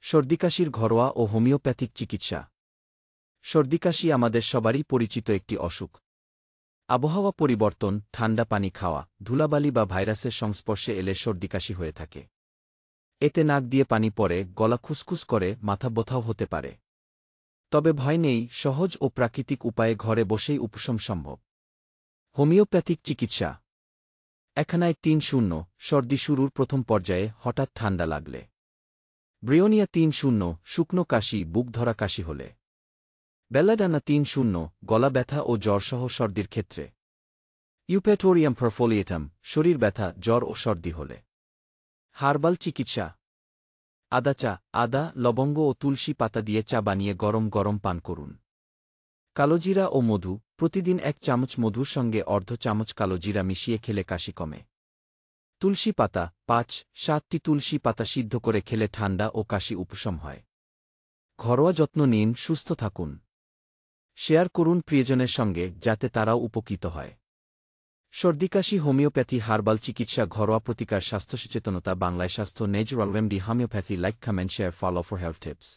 সর্দিকাশির ঘরোয়া ও হোমিওপ্যাথিক চিকিৎসা। সর্দিকাশি আমাদের সবারই পরিচিত একটি অসুখ। আবহাওয়া পরিবর্তন, ঠান্ডা পানি খাওয়া, ধুলাবালি বা ভাইরাসের সংস্পর্শে এলে সর্দিকাশি হয়ে থাকে। এতে নাক দিয়ে পানি পড়ে, গলা খুসখুস করে, মাথা ব্যথাও হতে পারে। তবে ভয় নেই, সহজ ও প্রাকৃতিক উপায়ে ঘরে বসেই উপশম সম্ভব। হোমিওপ্যাথিক চিকিৎসা। এখানায় ৩-০ সর্দি শুরুর প্রথম পর্যায়ে, হঠাৎ ঠান্ডা লাগলে। ব্রিওনিয়া ৩-০ শুকনো কাশি, বুক ধরা কাশি হলে। বেলাডানা ৩-০ গলা ব্যথা ও জ্বরসহ সর্দির ক্ষেত্রে। ইউপেটোরিয়াম পারফোলিয়েটাম শরীর ব্যথা, জ্বর ও সর্দি হলে। হার্বাল চিকিৎসা। আদা চা, আদা, লবঙ্গ ও তুলসী পাতা দিয়ে চা বানিয়ে গরম গরম পান করুন। কালোজিরা ও মধু প্রতিদিন ১ চামচ মধুর সঙ্গে অর্ধ চামচ কালোজিরা মিশিয়ে খেলে কাশি কমে। তুলসী পাতা ৫-৭টি তুলসী পাতা সিদ্ধ করে খেলে ঠান্ডা ও কাশি উপশম হয়। ঘরোয়া যত্ন নিন, সুস্থ থাকুন। শেয়ার করুন প্রিয়জনের সঙ্গে, যাতে তারাও উপকৃত হয়। সর্দিকাশি হোমিওপ্যাথি হার্বাল চিকিৎসা ঘরোয়া প্রতিকার স্বাস্থ্য সচেতনতা বাংলায় স্বাস্থ্য natural remedy homeopathy like comment share follow for health tips.